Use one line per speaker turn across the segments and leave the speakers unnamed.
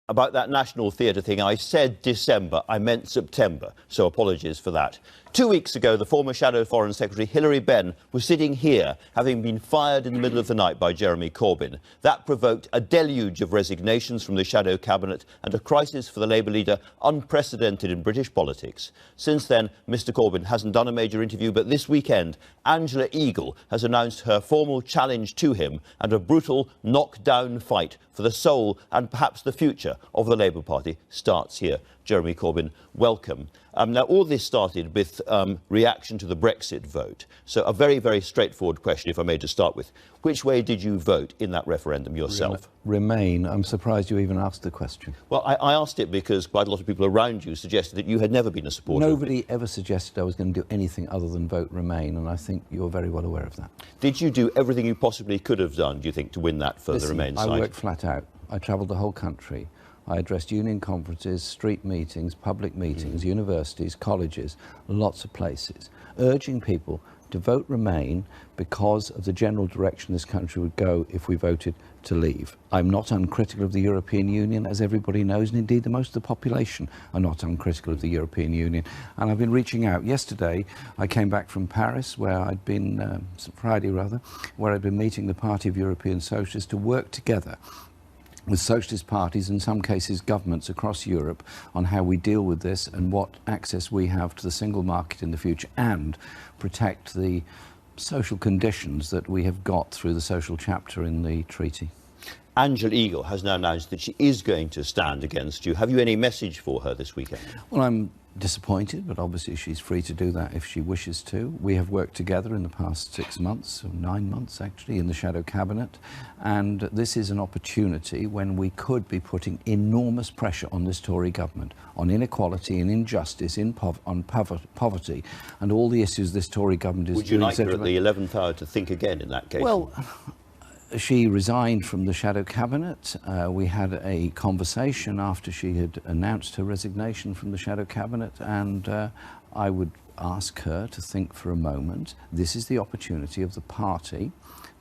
About that National Theatre thing, I said December, I meant September, so apologies for that. 2 weeks ago, the former Shadow Foreign Secretary Hilary Benn was sitting here, having been fired in the middle of the night by Jeremy Corbyn. That provoked a deluge of resignations from the Shadow Cabinet and a crisis for the Labour leader unprecedented in British politics. Since then, Mr Corbyn hasn't done a major interview, but this weekend, Angela Eagle has announced her formal challenge to him and a brutal knock-down fight for the soul and perhaps the future of the Labour Party starts here. Jeremy Corbyn, welcome. Now, all this started with reaction to the Brexit vote. So a very, very straightforward question, if I may, to start with. Which way did you vote in that referendum yourself?
Remain. I'm surprised you even asked the question.
Well, I asked it because quite a lot of people around you suggested that you had never been a supporter.
Nobody ever suggested I was going to do anything other than vote Remain, and I think you're very well aware of that.
Did you do everything you possibly could have done, do you think, to win that for the Remain side?
I worked flat out. I travelled the whole country. I addressed union conferences, street meetings, public meetings, universities, colleges, lots of places, urging people to vote Remain because of the general direction this country would go if we voted to leave. I'm not uncritical of the European Union, as everybody knows, and indeed the most of the population are not uncritical of the European Union. And I've been reaching out. Yesterday, I came back from Paris, where I'd been, Friday rather, where I'd been meeting the Party of European Socialists to work together with socialist parties, in some cases governments across Europe, on how we deal with this and what access we have to the single market in the future and protect the social conditions that we have got through the social chapter in the treaty.
Angela Eagle has now announced that she is going to stand against you. Have you any message for her this weekend?
Well, I'm disappointed, but obviously she's free to do that if she wishes to. We have worked together in the past 6 months, or 9 months actually, in the Shadow Cabinet, and this is an opportunity when we could be putting enormous pressure on this Tory government, on inequality and injustice, on poverty, and all the issues this Tory government is doing.
Would you like her at the 11th hour to think again in that case?
Well, she resigned from the Shadow Cabinet. We had a conversation after she had announced her resignation from the Shadow Cabinet, and I would ask her to think for a moment. This is the opportunity of the party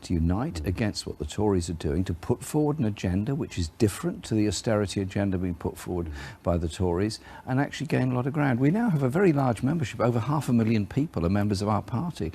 to unite against what the Tories are doing, to put forward an agenda which is different to the austerity agenda being put forward by the Tories, and actually gain a lot of ground. We now have a very large membership. Over 500,000 people are members of our party.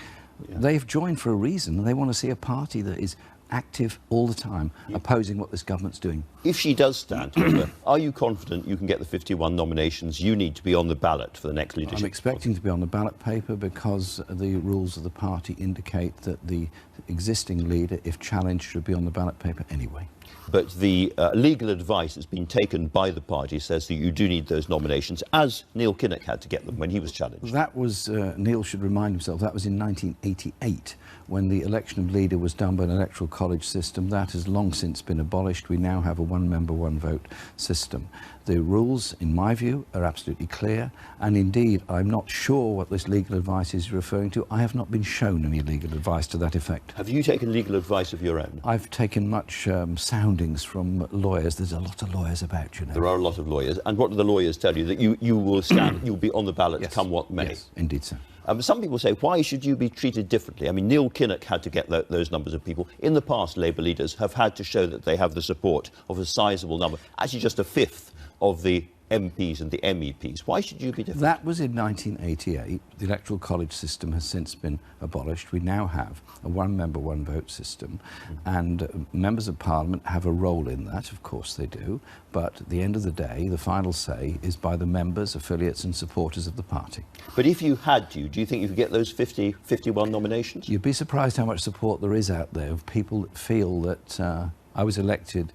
Yeah. They've joined for a reason, and they want to see a party that is active all the time, opposing what this government's doing.
If she does stand, however, are you confident you can get the 51 nominations you need to be on the ballot for the next leadership?
I'm expecting to be on the ballot paper because the rules of the party indicate that the existing leader, if challenged, should be on the ballot paper anyway.
But the legal advice that's been taken by the party says that you do need those nominations, as Neil Kinnock had to get them when he was challenged.
That was, Neil should remind himself, that was in 1988, when the election of leader was done by an electoral college system. That has long since been abolished. We now have a one-member, one-vote system. The rules, in my view, are absolutely clear, and indeed, I'm not sure what this legal advice is referring to. I have not been shown any legal advice to that effect.
Have you taken legal advice of your own?
I've taken much soundings from lawyers. There's a lot of lawyers about, you know.
There are a lot of lawyers. And what do the lawyers tell you? That you will stand, you'll be on the ballot,
yes,
come what may?
Yes, indeed so.
Some people say, why should you be treated differently? I mean, Neil Kinnock had to get those numbers of people. In the past, Labour leaders have had to show that they have the support of a sizable number, actually just a fifth of the MPs and the MEPs. Why should you be different?
That was in 1988. The electoral college system has since been abolished. We now have a one-member, one-vote system, and members of Parliament have a role in that, of course they do, but at the end of the day, the final say is by the members, affiliates and supporters of the party.
But if you had to, do you think you could get those 51 nominations?
You'd be surprised how much support there is out there of people that feel that I was elected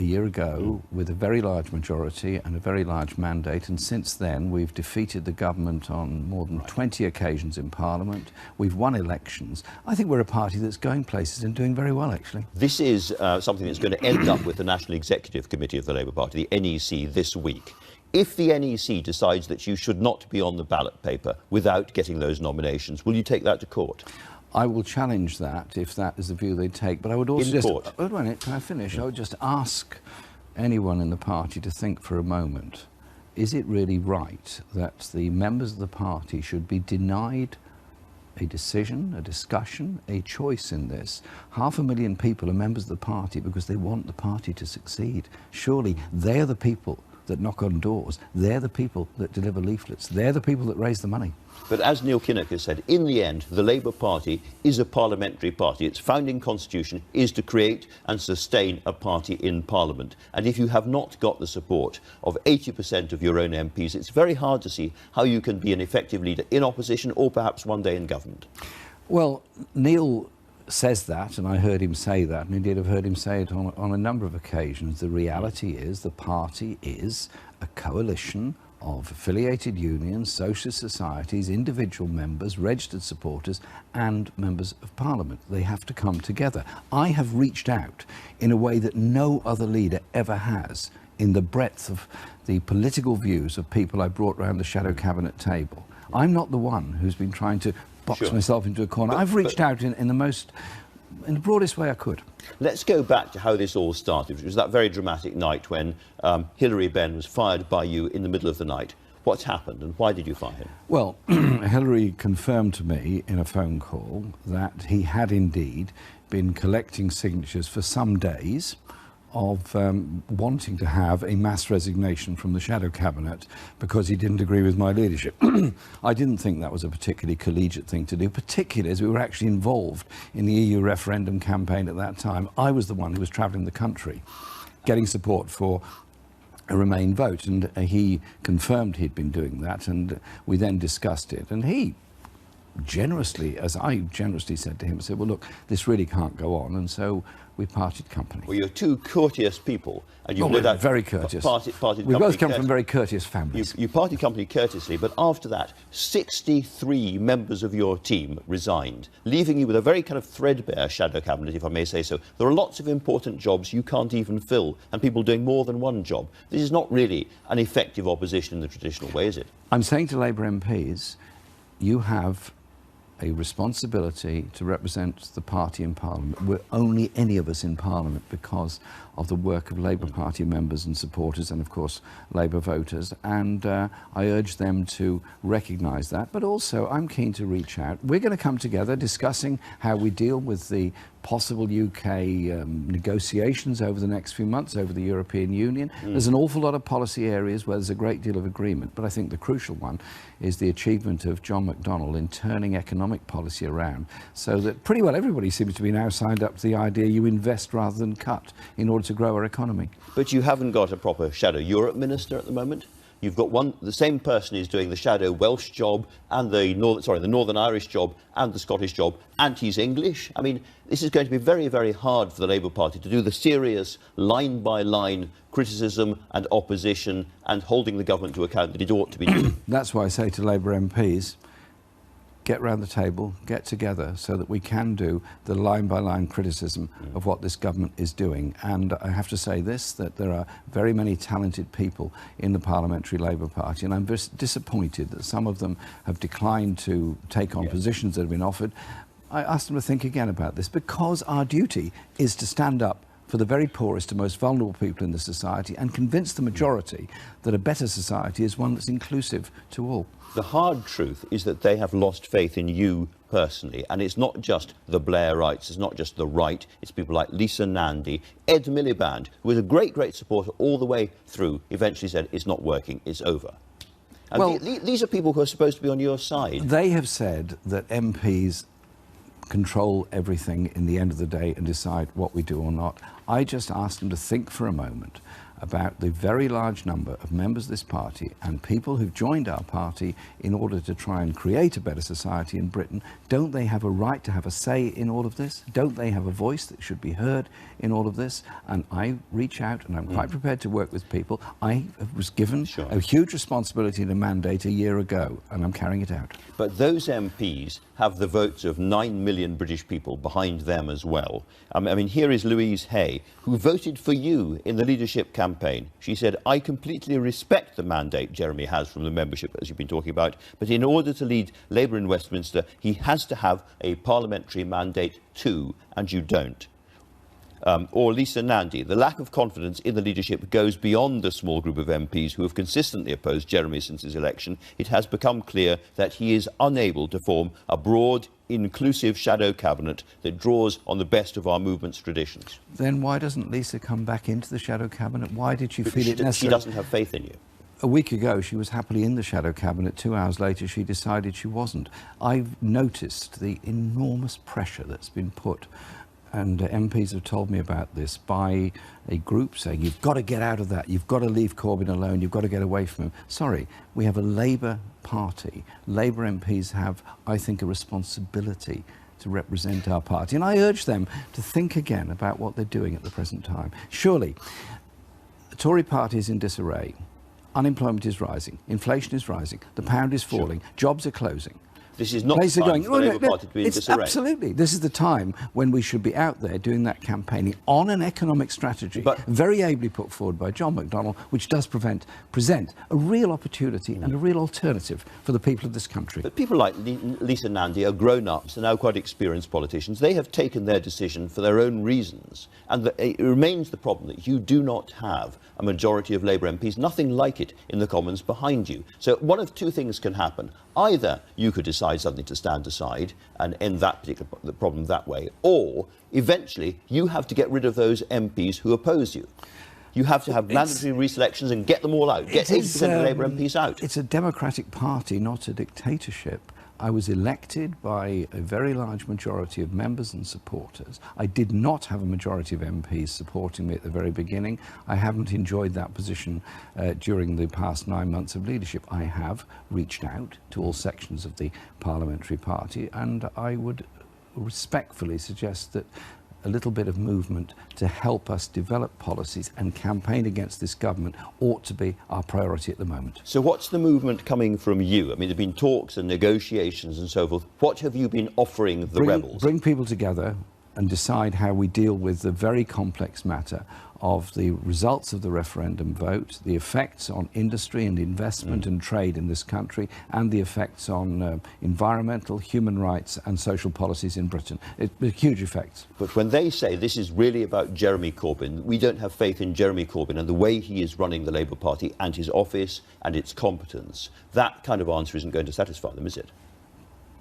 a year ago with a very large majority and a very large mandate, and since then we've defeated the government on more than 20 occasions in Parliament. We've won elections. I think we're a party that's going places and doing very well, actually.
This is something that's going to end up with the National Executive Committee of the Labour Party, the NEC, this week. If the NEC decides that you should not be on the ballot paper without getting those nominations, will you take that to court?
I will challenge that if that is the view they take, but I would also wait a minute, can I finish? Yeah. I would just ask anyone in the party to think for a moment, is it really right that the members of the party should be denied a decision, a discussion, a choice in this. 500,000 people are members of the party because they want the party to succeed. Surely they're the people that knock on doors. They're the people that deliver leaflets. They're the people that raise the money.
But as Neil Kinnock has said, in the end, the Labour Party is a parliamentary party. Its founding constitution is to create and sustain a party in Parliament. And if you have not got the support of 80% of your own MPs, it's very hard to see how you can be an effective leader in opposition or perhaps one day in government.
Well, Neil says that, and I heard him say that, and indeed I've heard him say it on a number of occasions. The reality is the party is a coalition of affiliated unions, social societies, individual members, registered supporters and members of Parliament. They have to come together. I have reached out in a way that no other leader ever has in the breadth of the political views of people I brought round the shadow cabinet table. I'm not the one who's been trying to box myself into a corner. I've reached out in the broadest way I could.
Let's go back to how this all started. It was that very dramatic night when Hilary Benn was fired by you in the middle of the night. What's happened and why did you fire him?
Well, Hilary confirmed to me in a phone call that he had indeed been collecting signatures for some days of wanting to have a mass resignation from the shadow cabinet because he didn't agree with my leadership. I didn't think that was a particularly collegiate thing to do, particularly as we were actually involved in the EU referendum campaign at that time. I was the one who was travelling the country getting support for a Remain vote, and he confirmed he'd been doing that, and we then discussed it, and he generously, as I generously said to him, said, well, look, this really can't go on, and so we parted company.
Well, you're two courteous people, and you've
we're very courteous.
Parted
we both come from very courteous families.
You parted company courteously, but after that, 63 members of your team resigned, leaving you with a very kind of threadbare shadow cabinet, if I may say so. There are lots of important jobs you can't even fill, and people doing more than one job. This is not really an effective opposition in the traditional way, is it?
I'm saying to Labour MPs, you have a responsibility to represent the party in Parliament. We're only any of us in Parliament because of the work of Labour Party members and supporters and, of course, Labour voters. And I urge them to recognise that. But also, I'm keen to reach out. We're going to come together discussing how we deal with the possible UK negotiations over the next few months over the European Union. There's an awful lot of policy areas where there's a great deal of agreement, but I think the crucial one is the achievement of John McDonnell in turning economic policy around so that pretty well everybody seems to be now signed up to the idea you invest rather than cut in order to grow our economy.
But you haven't got a proper shadow Europe minister at the moment. You've got one, the same person is doing the shadow Welsh job and the Northern Irish job and the Scottish job, and he's English. I mean, this is going to be very, very hard for the Labour Party to do the serious line-by-line criticism and opposition and holding the government to account that it ought to be doing.
That's why I say to Labour MPs, get round the table, get together so that we can do the line-by-line criticism of what this government is doing. And I have to say this, that there are very many talented people in the Parliamentary Labour Party, and I'm very disappointed that some of them have declined to take on positions that have been offered. I asked them to think again about this, because our duty is to stand up for the very poorest and most vulnerable people in the society and convince the majority that a better society is one that's inclusive to all.
The hard truth is that they have lost faith in you personally, and it's not just the Blairites, it's not just the right, it's people like Lisa Nandy, Ed Miliband, who was a great, great supporter all the way through, eventually said, it's not working, it's over. And
well,
these are people who are supposed to be on your side.
They have said that MPs control everything in the end of the day and decide what we do or not. I just asked them to think for a moment about the very large number of members of this party and people who've joined our party in order to try and create a better society in Britain. Don't they have a right to have a say in all of this? Don't they have a voice that should be heard in all of this? And I reach out, and I'm quite prepared to work with people. I was given a huge responsibility and a mandate a year ago, and I'm carrying it out.
But those MPs have the votes of 9 million British people behind them as well. I mean, here is Louise Hay, who voted for you in the leadership campaign. She said, I completely respect the mandate Jeremy has from the membership, as you've been talking about, but in order to lead Labour in Westminster, he has to have a parliamentary mandate too, and you don't. or Lisa Nandy, the lack of confidence in the leadership goes beyond the small group of MPs who have consistently opposed Jeremy since his election. It has become clear that he is unable to form a broad, inclusive shadow cabinet that draws on the best of our movement's traditions.
Then why doesn't Lisa come back into the shadow cabinet? Why did she feel it necessary?
She doesn't have faith in you.
A week ago, she was happily in the shadow cabinet. 2 hours later, she decided she wasn't. I've noticed the enormous pressure that's been put, and MPs have told me about this, by a group saying, you've got to get out of that, you've got to leave Corbyn alone, you've got to get away from him. Sorry, we have a Labour Party. Labour MPs have, I think, a responsibility to represent our party. And I urge them to think again about what they're doing at the present time. Surely, the Tory party is in disarray. Unemployment is rising, inflation is rising, the pound is falling, jobs are closing.
This is not the time for the Labour Party to be in disarray.
Absolutely. This is the time when we should be out there doing that campaigning on an economic strategy, very ably put forward by John McDonnell, which does present a real opportunity and a real alternative for the people of this country.
But people like Lisa Nandy are grown-ups and now quite experienced politicians. They have taken their decision for their own reasons. And it remains the problem that you do not have a majority of Labour MPs, nothing like it in the Commons behind you. So one of two things can happen. Either you could decide suddenly to stand aside and end that particular problem that way, or eventually you have to get rid of those MPs who oppose you. You have to have mandatory reselections and get them all out. Get 80% of Labour MPs out.
It's a democratic party, not a dictatorship. I was elected by a very large majority of members and supporters. I did not have a majority of MPs supporting me at the very beginning. I haven't enjoyed that position during the past 9 months of leadership. I have reached out to all sections of the parliamentary party, and I would respectfully suggest that a little bit of movement to help us develop policies and campaign against this government ought to be our priority at the moment.
So what's the movement coming from you? I mean, there have been talks and negotiations and so forth. What have you been offering the rebels?
Bring people together and decide how we deal with the very complex matter of the results of the referendum vote, the effects on industry and investment and trade in this country, and the effects on environmental, human rights and social policies in Britain. Huge effects.
But when they say this is really about Jeremy Corbyn, we don't have faith in Jeremy Corbyn and the way he is running the Labour Party and his office and its competence, that kind of answer isn't going to satisfy them, is it?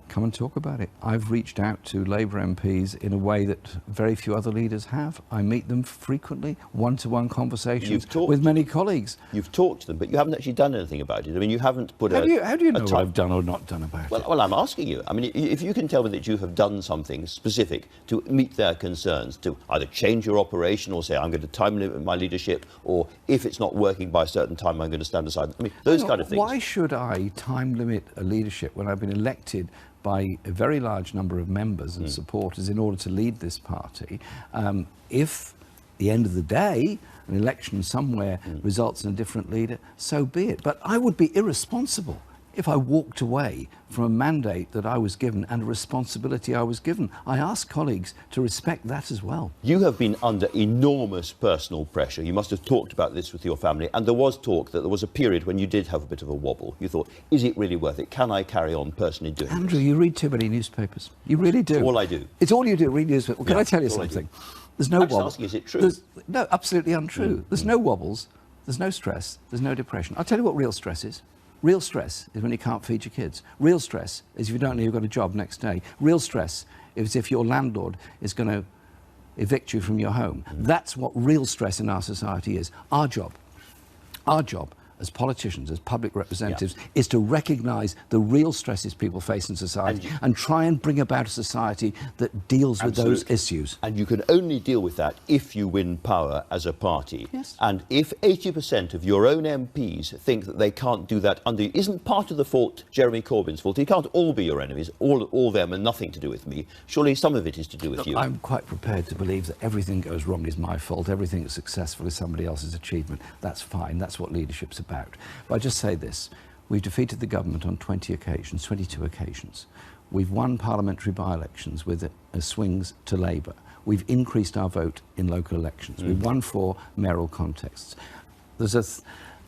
Come and talk about it. I've reached out to Labour MPs in a way that very few other leaders have. I meet them frequently, one-to-one conversations with many colleagues.
You've talked to them, but you haven't actually done anything about it. I mean, you haven't put
How do you know what I've done or not done about it?
Well, I'm asking you. I mean, if you can tell me that you have done something specific to meet their concerns, to either change your operation or say, I'm going to time limit my leadership, or if it's not working by a certain time, I'm going to stand aside. I mean, those kind of things.
Why should I time limit a leadership when I've been elected by a very large number of members and supporters in order to lead this party? If, at the end of the day, an election somewhere results in a different leader, so be it. But I would be irresponsible if I walked away from a mandate that I was given and a responsibility I was given. I ask colleagues to respect that as well.
You have been under enormous personal pressure. You must have talked about this with your family, and there was talk that there was a period when you did have a bit of a wobble. You thought, is it really worth it? Can I carry on personally doing
Andrew,
this?
you read too many newspapers. You really do.
It's all I do.
It's all you do, read newspapers. Well, can I tell you something? There's no wobbles.
Asking, is it true?
No, absolutely untrue. There's no wobbles, there's no stress, there's no depression. I'll tell you what real stress is. Real stress is when you can't feed your kids. Real stress is if you don't know you've got a job next day. Real stress is if your landlord is going to evict you from your home. That's what real stress in our society is. Our job as politicians, as public representatives, is to recognise the real stresses people face in society and try and bring about a society that deals with those issues.
And you can only deal with that if you win power as a party.
Yes.
And if 80% of your own MPs think that they can't do that under you, isn't part of the fault Jeremy Corbyn's fault? He can't all be your enemies, all them and nothing to do with me. Surely some of it is to do with you.
I'm quite prepared to believe that everything goes wrong is my fault, everything that's successful is somebody else's achievement. That's fine, that's what leadership's about. But I just say this, we've defeated the government on 22 occasions. We've won parliamentary by-elections with swings to Labour. We've increased our vote in local elections. We've won 4 mayoral contests. There's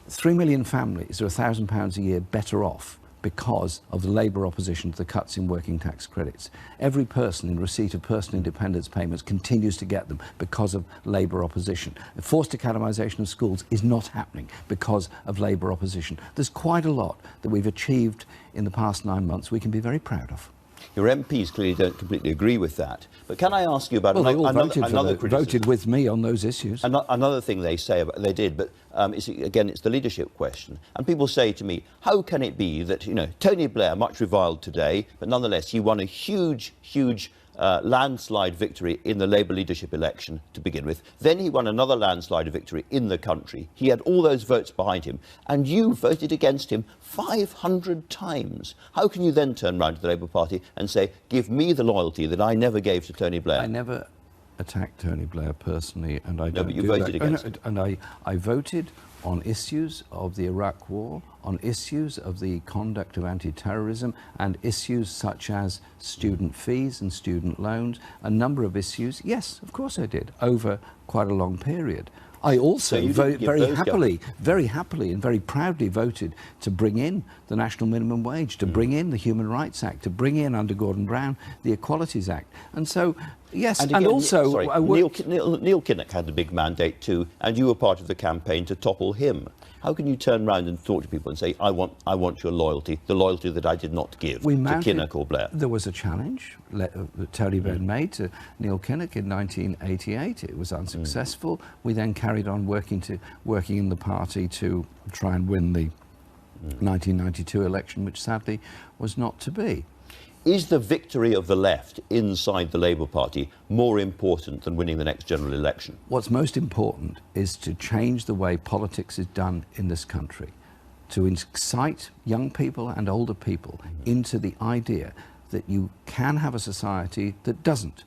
3 million families are £1,000 a year better off because of the Labour opposition to the cuts in working tax credits. Every person in receipt of personal independence payments continues to get them because of Labour opposition. The forced academisation of schools is not happening because of Labour opposition. There's quite a lot that we've achieved in the past 9 months we can be very proud of.
Your MPs clearly don't completely agree with that. But can I ask you about
well,
another criticism?
Voted with me on those issues.
Another thing they say about, they did, but it's the leadership question. And people say to me, how can it be that, Tony Blair, much reviled today, but nonetheless he won a huge landslide victory in the Labour leadership election to begin with. Then he won another landslide victory in the country. He had all those votes behind him, and you voted against him 500 times. How can you then turn round to the Labour Party and say, give me the loyalty that I never gave to Tony Blair?
I never attacked Tony Blair personally, and I don't
but you
do
voted
that.
against him.
And I voted on issues of the Iraq War, on issues of the conduct of anti-terrorism, and issues such as student fees and student loans, a number of issues. Yes, of course I did, over quite a long period. I also very happily and very proudly voted to bring in the National Minimum Wage, to bring in the Human Rights Act, to bring in, under Gordon Brown, the Equalities Act. And so, yes, and also...
Sorry, Neil Kinnock had a big mandate too, and you were part of the campaign to topple him. How can you turn around and talk to people and say, I want your loyalty, the loyalty that I did not give to Kinnock or Blair?
There was a challenge that Tony Benn made to Neil Kinnock in 1988. It was unsuccessful. We then carried on working in the party to try and win the 1992 election, which sadly was not to be.
Is the victory of the left inside the Labour Party more important than winning the next general election?
What's most important is to change the way politics is done in this country, to incite young people and older people into the idea that you can have a society that doesn't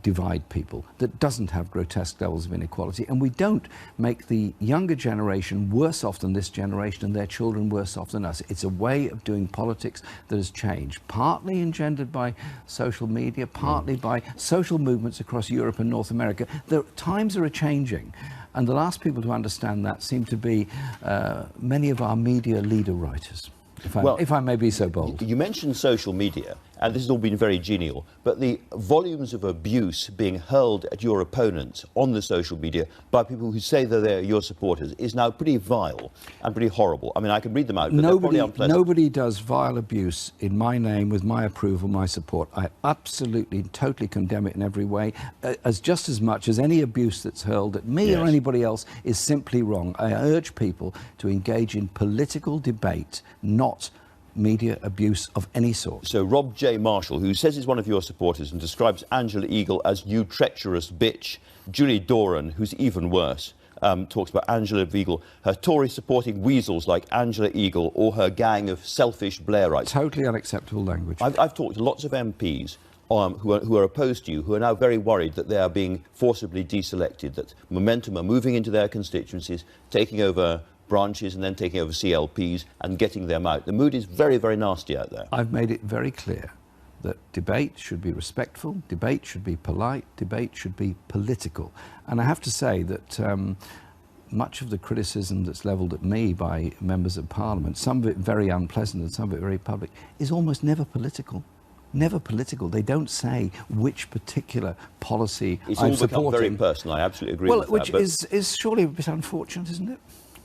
divide people, that doesn't have grotesque levels of inequality, and we don't make the younger generation worse off than this generation and their children worse off than us. It's a way of doing politics that has changed, partly engendered by social media, partly by social movements across Europe and North America. The times are changing, and the last people to understand that seem to be many of our media leader writers. If I may be so bold.
You mentioned social media, and this has all been very genial, but the volumes of abuse being hurled at your opponents on the social media by people who say that they're your supporters is now pretty vile and pretty horrible. I mean, I can read them out, but they're probably unpleasant.
Nobody does vile abuse in my name, with my approval, my support. I absolutely, totally condemn it in every way, as just as much as any abuse that's hurled at me or anybody else is simply wrong. I urge people to engage in political debate, not media abuse of any sort.
So Rob J. Marshall, who says he's one of your supporters and describes Angela Eagle as you treacherous bitch, Julie Doran, who's even worse, talks about Angela Eagle, her Tory-supporting weasels like Angela Eagle, or her gang of selfish Blairites.
Totally unacceptable language.
I've talked to lots of MPs who are opposed to you, who are now very worried that they are being forcibly deselected, that Momentum are moving into their constituencies, taking over branches and then taking over CLPs and getting them out. The mood is very, very nasty out there.
I've made it very clear that debate should be respectful, debate should be polite, debate should be political. And I have to say that much of the criticism that's levelled at me by members of Parliament, some of it very unpleasant and some of it very public, is almost never political. Never political. They don't say which particular policy I'm supporting.
It's all become very personal. I absolutely agree with that.
Which is surely a bit unfortunate, isn't it?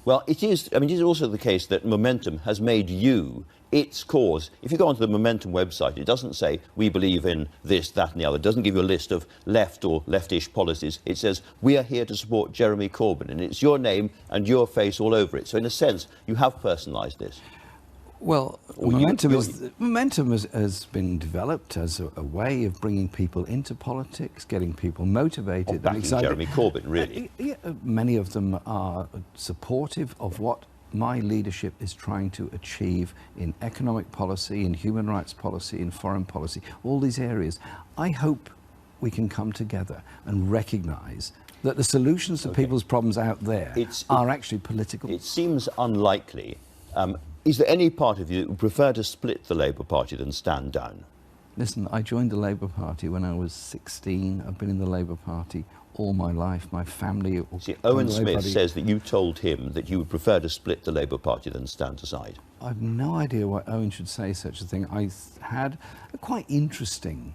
Well, it is. I mean, it is also the case that Momentum has made you its cause. If you go onto the Momentum website, it doesn't say we believe in this, that and the other. It doesn't give you a list of left or leftish policies. It says we are here to support Jeremy Corbyn, and it's your name and your face all over it. So in a sense, you have personalised this.
Well, Momentum has been developed as a way of bringing people into politics, getting people motivated and excited.
Jeremy Corbyn, really.
Many of them are supportive of what my leadership is trying to achieve in economic policy, in human rights policy, in foreign policy, all these areas. I hope we can come together and recognise that the solutions to people's problems out there are actually political.
It seems unlikely. Is there any part of you that would prefer to split the Labour Party than stand down?
Listen, I joined the Labour Party when I was 16. I've been in the Labour Party all my life. My family...
See, Owen Smith says that you told him that you would prefer to split the Labour Party than stand aside.
I've no idea why Owen should say such a thing. I had a quite interesting,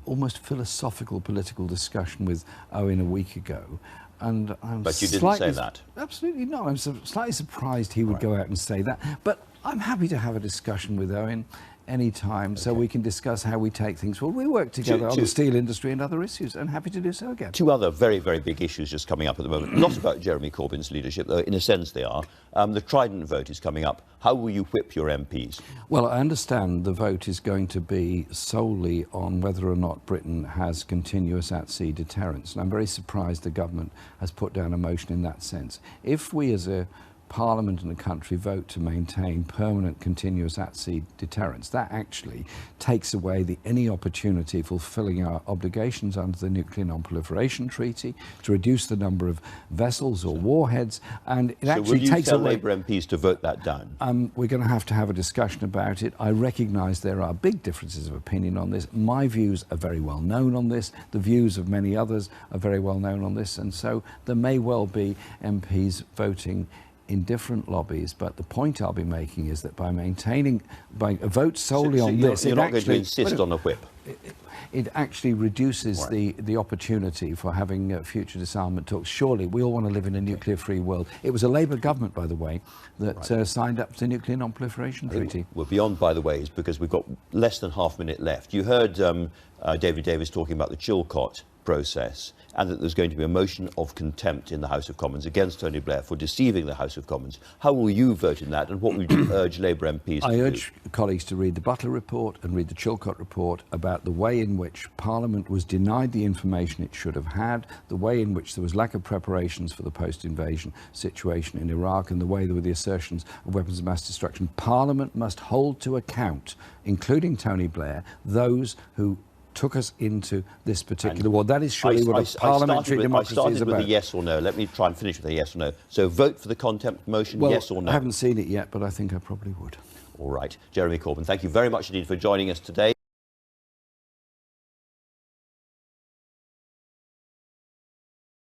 almost philosophical political discussion with Owen a week ago. And
But you didn't say that?
Absolutely not. I'm slightly surprised he would go out and say that. But I'm happy to have a discussion with Owen anytime, so we can discuss how we take things forward. We work together on the steel industry and other issues, and happy to do so again.
Two other very, very big issues just coming up at the moment. Not about Jeremy Corbyn's leadership, though in a sense they are. The Trident vote is coming up. How will you whip your MPs?
Well, I understand the vote is going to be solely on whether or not Britain has continuous at-sea deterrence. And I'm very surprised the government has put down a motion in that sense. If we as a Parliament and the country vote to maintain permanent continuous at-sea deterrence, that actually takes away any opportunity for fulfilling our obligations under the Nuclear Non-Proliferation Treaty to reduce the number of vessels or warheads, and it actually takes away...
will you tell Labour MPs to vote that down?
We're going to have a discussion about it. I recognise there are big differences of opinion on this. My views are very well known on this. The views of many others are very well known on this, and so there may well be MPs voting in different lobbies, but the point I'll be making is that by a vote solely on this...
You're not going to insist on a whip?
It actually reduces the opportunity for having future disarmament talks. Surely we all want to live in a nuclear-free world. It was a Labour government, by the way, that signed up to the Nuclear Non-Proliferation Treaty.
We're beyond, by the way, is because we've got less than half a minute left. You heard David Davis talking about the Chilcot process, and that there's going to be a motion of contempt in the House of Commons against Tony Blair for deceiving the House of Commons. How will you vote in that, and what would you urge Labour MPs to do?
I urge colleagues to read the Butler report and read the Chilcot report about the way in which Parliament was denied the information it should have had, the way in which there was lack of preparations for the post-invasion situation in Iraq, and the way there were the assertions of weapons of mass destruction. Parliament must hold to account, including Tony Blair, those who took us into this particular war. That is surely what a parliamentary democracy is about.
I started with a yes or no. Let me try and finish with a yes or no. So vote for the contempt motion, yes or no?
I haven't seen it yet, but I think I probably would.
All right. Jeremy Corbyn, thank you very much indeed for joining us today.